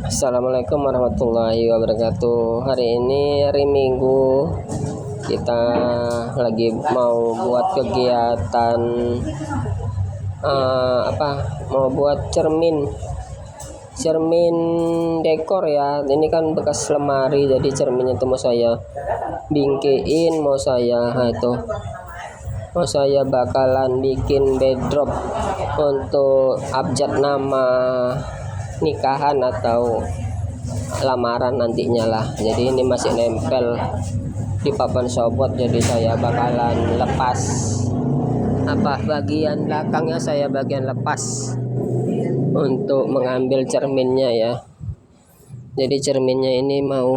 Assalamualaikum warahmatullahi wabarakatuh. Hari ini hari Minggu, kita lagi mau buat kegiatan mau buat cermin dekor ya. Ini kan bekas lemari, jadi cerminnya itu mau saya bingkiin, mau saya bakalan bikin backdrop untuk abjad nama nikahan atau lamaran nantinya lah. Jadi ini masih nempel di papan sobot, jadi saya bakalan lepas bagian belakangnya, saya bagian lepas untuk mengambil cerminnya ya. Jadi cerminnya ini mau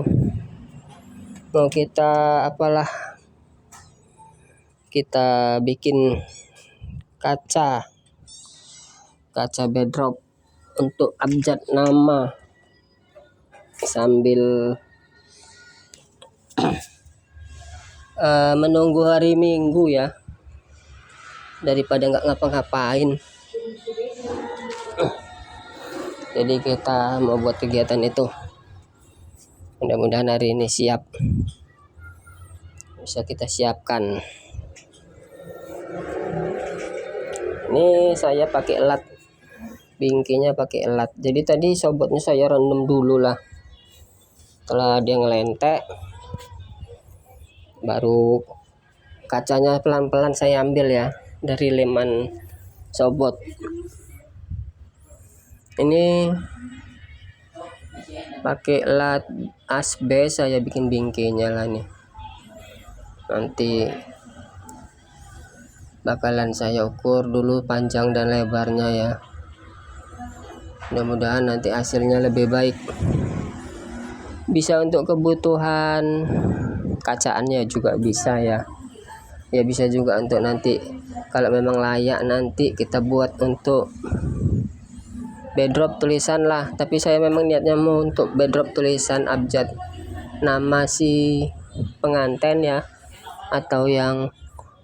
kita bikin kaca backdrop untuk abjad nama, sambil menunggu hari Minggu ya, daripada nggak ngapa-ngapain. Jadi kita mau buat kegiatan itu, mudah-mudahan hari ini bisa kita siapkan. Ini saya pakai elat, bingkinya pakai elat. Jadi tadi sobotnya saya rendam dulu lah, setelah dia ngelentek baru kacanya pelan-pelan saya ambil ya dari leman sobot. Ini pakai elat asbes, saya bikin bingkinya lah nih. Nanti bakalan saya ukur dulu panjang dan lebarnya ya. Mudah-mudahan nanti hasilnya lebih baik, bisa untuk kebutuhan kacaannya juga bisa ya. Ya bisa juga untuk nanti kalau memang layak nanti kita buat untuk backdrop tulisan lah. Tapi saya memang niatnya mau untuk backdrop tulisan abjad nama si pengantin ya, atau yang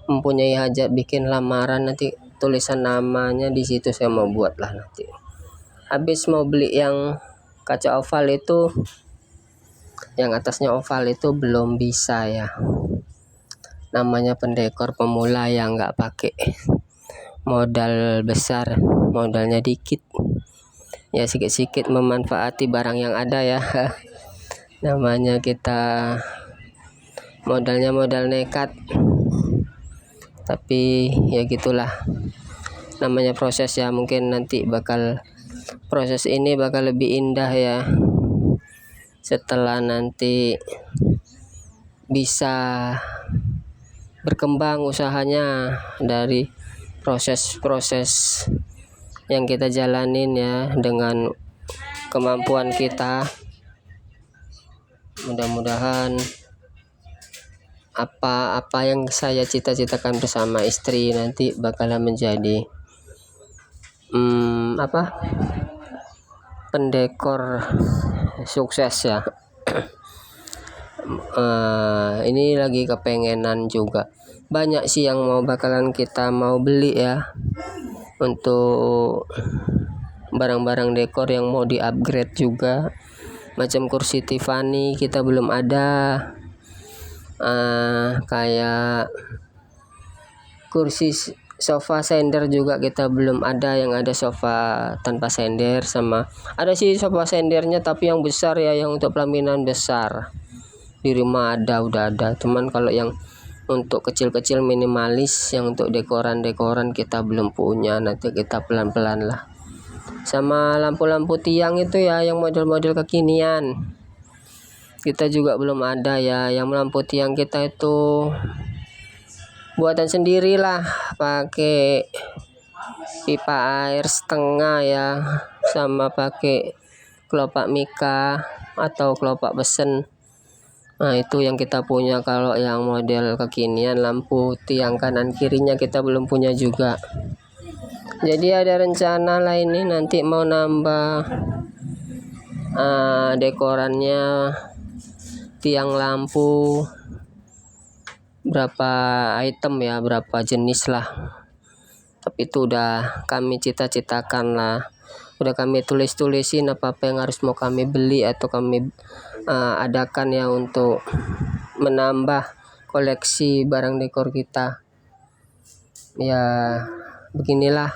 mempunyai hajat bikin lamaran, nanti tulisan namanya di situ saya mau buat lah nanti. Habis mau beli yang kaca oval itu, yang atasnya oval itu belum bisa ya. Namanya pendekor pemula yang nggak pakai modal besar, modalnya dikit ya, sikit-sikit memanfaati barang yang ada ya. Namanya kita modalnya modal nekat, tapi ya gitulah namanya proses ya. Mungkin nanti proses ini bakal lebih indah ya setelah nanti bisa berkembang usahanya dari proses-proses yang kita jalanin ya dengan kemampuan kita. Mudah-mudahan apa yang saya cita-citakan bersama istri nanti bakalan menjadi pendekor sukses ya. Ini lagi kepengenan juga, banyak sih yang bakalan kita mau beli ya, untuk barang-barang dekor yang mau di upgrade juga. Macam kursi Tiffany kita belum ada, kayak kursi sofa sender juga kita belum ada, yang ada sofa tanpa sender, sama ada sih sofa sendernya tapi yang besar ya, yang untuk pelaminan besar. Di rumah udah ada, cuman kalau yang untuk kecil-kecil minimalis yang untuk dekoran kita belum punya. Nanti kita pelan-pelan lah. Sama lampu-lampu tiang itu ya, yang model-model kekinian kita juga belum ada ya. Yang lampu tiang kita itu buatan sendiri lah, pakai pipa air setengah ya, sama pakai kelopak mika atau kelopak besen. Nah itu yang kita punya. Kalau yang model kekinian lampu tiang kanan kirinya kita belum punya juga. Jadi ada rencana lah ini nanti mau nambah dekorannya, tiang lampu berapa item ya, berapa jenis lah. Tapi itu udah kami cita-citakan lah udah kami tulisin apa-apa yang harus mau kami beli atau kami adakan ya untuk menambah koleksi barang dekor kita. Ya beginilah,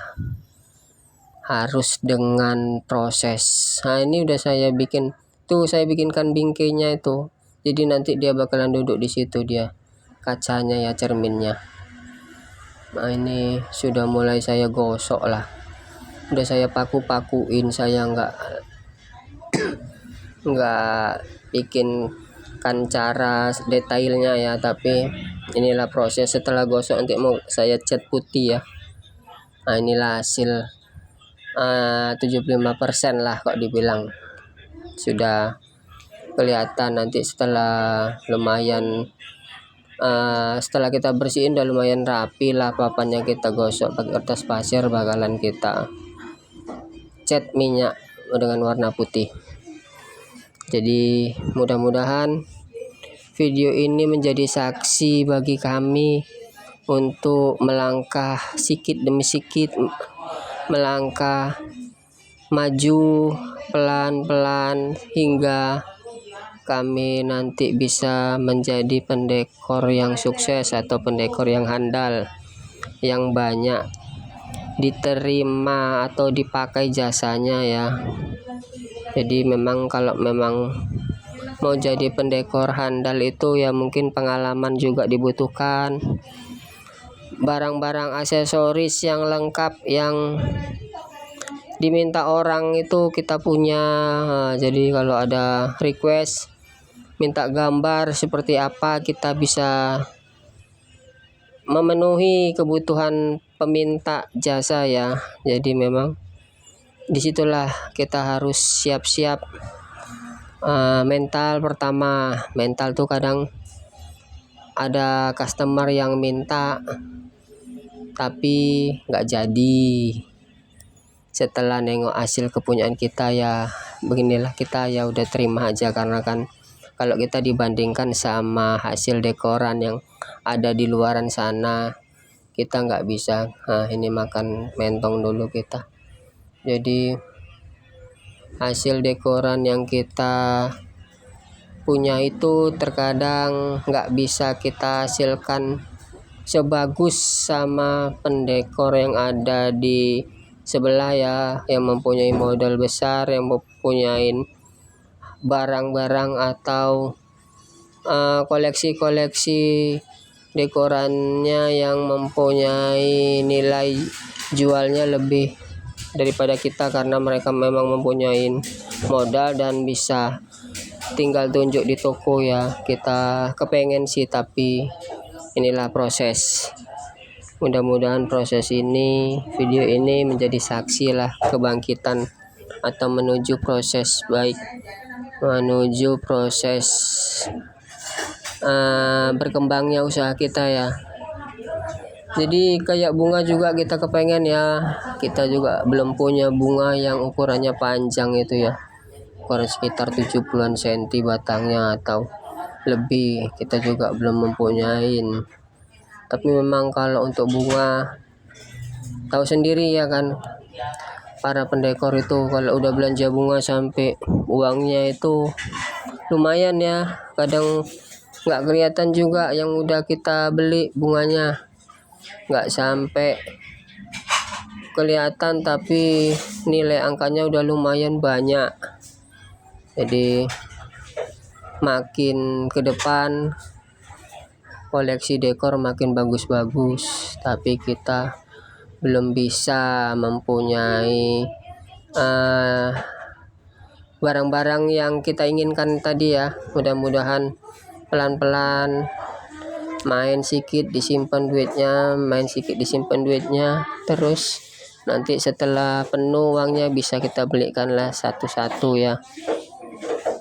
harus dengan proses. Nah ini udah saya bikin tuh, saya bikinkan bingkainya itu, jadi nanti dia bakalan duduk di situ, dia kacanya ya, cerminnya. Nah ini sudah mulai saya gosok lah, udah saya paku-pakuin, saya nggak bikin kan cara detailnya ya, tapi inilah proses setelah gosok. Nanti mau saya cat putih ya. Nah inilah hasil 75% lah kok dibilang, sudah kelihatan nanti setelah lumayan setelah kita bersihin udah lumayan rapi lah, papannya kita gosok pakai kertas pasir, bakalan kita cat minyak dengan warna putih. Jadi mudah-mudahan video ini menjadi saksi bagi kami untuk melangkah sedikit demi sedikit, melangkah maju pelan-pelan hingga kami nanti bisa menjadi pendekor yang sukses atau pendekor yang handal, yang banyak diterima atau dipakai jasanya ya. Jadi memang kalau memang mau jadi pendekor handal itu ya mungkin pengalaman juga dibutuhkan, barang-barang aksesoris yang lengkap yang diminta orang itu kita punya. Jadi kalau ada request minta gambar seperti apa, kita bisa memenuhi kebutuhan peminta jasa ya. Jadi memang disitulah kita harus siap-siap. Mental pertama, mental tuh kadang ada customer yang minta tapi nggak jadi. Setelah nengok hasil kepunyaan kita ya beginilah, kita ya udah terima aja, karena kan kalau kita dibandingkan sama hasil dekoran yang ada di luaran sana, kita nggak bisa. Nah ini makan mentong dulu kita. Jadi hasil dekoran yang kita punya itu terkadang nggak bisa kita hasilkan sebagus sama pendekor yang ada di sebelah ya, yang mempunyai modal besar, yang mempunyai barang-barang atau koleksi-koleksi dekorannya yang mempunyai nilai jualnya lebih daripada kita, karena mereka memang mempunyai modal dan bisa tinggal tunjuk di toko ya. Kita kepengen sih, tapi inilah proses. Mudah-mudahan proses ini, video ini menjadi saksi lah kebangkitan atau menuju proses baik, menuju proses berkembangnya usaha kita ya. Jadi kayak bunga juga kita kepengen ya, kita juga belum punya bunga yang ukurannya panjang itu ya, ukuran sekitar 70-an cm batangnya atau lebih, kita juga belum mempunyai. Tapi memang kalau untuk bunga, tahu sendiri ya kan, para pendekor itu kalau udah belanja bunga sampai uangnya itu lumayan ya, kadang nggak kelihatan juga yang udah kita beli bunganya, nggak sampai kelihatan tapi nilai angkanya udah lumayan banyak. Jadi makin ke depan koleksi dekor makin bagus-bagus, tapi kita belum bisa mempunyai barang-barang yang kita inginkan tadi ya. Mudah-mudahan pelan-pelan, main sedikit disimpan duitnya, main sedikit disimpan duitnya, terus nanti setelah penuh uangnya bisa kita belikan lah satu-satu ya.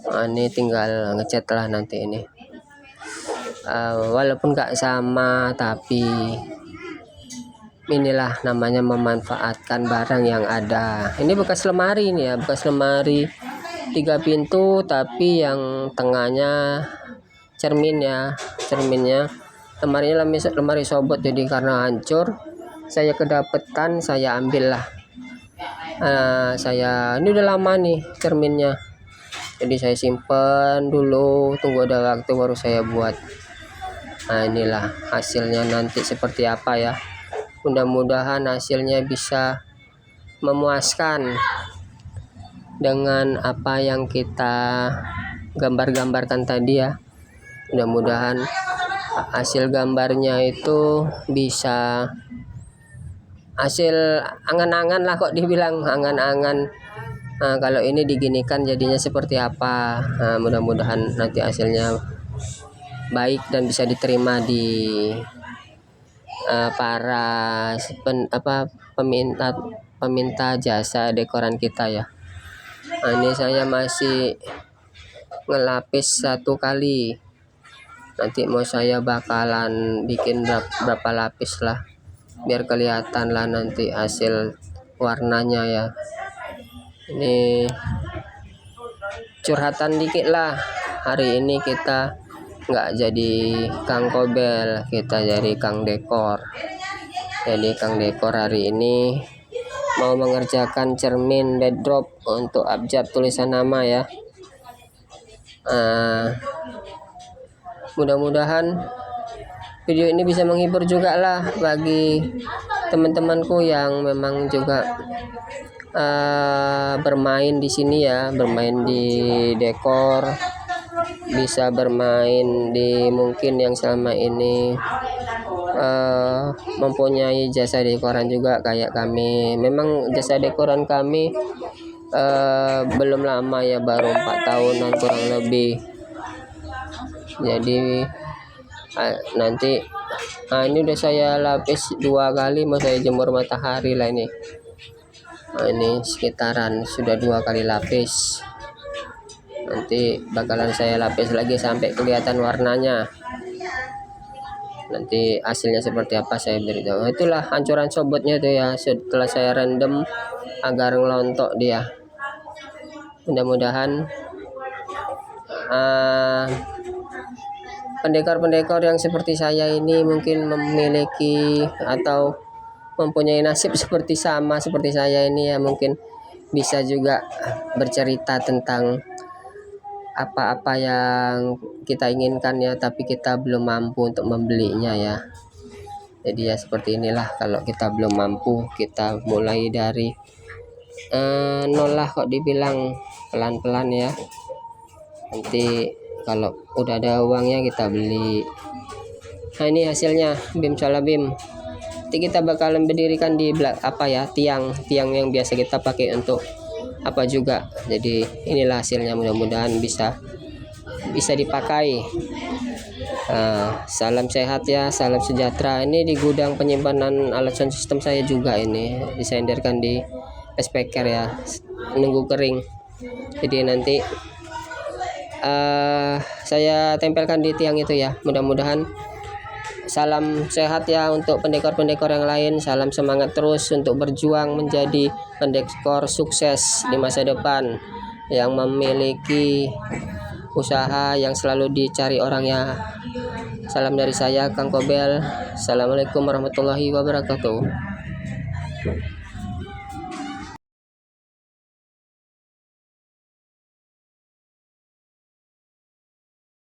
Nah, ini tinggal ngecat lah nanti ini. Walaupun gak sama, tapi inilah namanya memanfaatkan barang yang ada. Ini bekas lemari ini ya, bekas lemari 3 pintu, tapi yang tengahnya cermin ya, cerminnya. Lemarinya lemari sobot, jadi karena hancur saya kedapetan, saya ambil lah. Saya ini udah lama nih cerminnya, jadi saya simpan dulu, tunggu ada waktu baru saya buat. Nah inilah hasilnya nanti seperti apa ya, mudah-mudahan hasilnya bisa memuaskan dengan apa yang kita gambar-gambarkan tadi ya. Mudah-mudahan hasil gambarnya itu bisa hasil angan-angan lah, kok dibilang angan-angan. Kalau ini diginikan jadinya seperti apa. Mudah-mudahan nanti hasilnya baik dan bisa diterima di para peminta jasa dekoran kita ya. Ini saya masih ngelapis 1 kali, nanti mau saya bakalan bikin berapa lapis lah, biar kelihatan lah nanti hasil warnanya ya. Ini curhatan dikit lah, hari ini kita nggak jadi Kang Kobel, kita jadi Kang Dekor. Jadi Kang Dekor hari ini mau mengerjakan cermin backdrop untuk abjad tulisan nama ya. Mudah-mudahan video ini bisa menghibur juga lah bagi teman-temanku yang memang juga bermain di sini ya, bermain di dekor, bisa bermain di mungkin yang selama ini mempunyai jasa dekoran juga kayak kami. Memang jasa dekoran kami belum lama ya, baru 4 tahunan kurang lebih. Jadi nanti ini udah saya lapis 2 kali, mau saya jemur matahari lah ini. Ini sekitaran sudah 2 kali lapis, nanti bakalan saya lapis lagi sampai kelihatan warnanya. Nanti hasilnya seperti apa saya beritahu. Itulah hancuran sobotnya itu ya, setelah saya rendam agar ngelontok dia. Mudah-mudahan pendekor-pendekor yang seperti saya ini mungkin memiliki atau mempunyai nasib seperti saya ini ya, mungkin bisa juga bercerita tentang apa-apa yang kita inginkan ya, tapi kita belum mampu untuk membelinya ya. Jadi ya seperti inilah, kalau kita belum mampu, kita mulai dari nol lah, kok dibilang pelan-pelan ya. Nanti kalau udah ada uangnya kita beli. Nah ini hasilnya BIM Solar BIM. Nanti kita bakalan berdirikan di tiang yang biasa kita pakai untuk apa juga. Jadi inilah hasilnya, mudah-mudahan bisa dipakai. Salam sehat ya, salam sejahtera. Ini di gudang penyimpanan alat sound system saya juga, ini disenderkan di speaker ya, nunggu kering. Jadi nanti saya tempelkan di tiang itu ya. Mudah-mudahan salam sehat ya untuk pendekor-pendekor yang lain. Salam semangat terus untuk berjuang menjadi pendekor sukses di masa depan, yang memiliki usaha yang selalu dicari orang ya. Salam dari saya Kang Kobel. Assalamualaikum warahmatullahi wabarakatuh.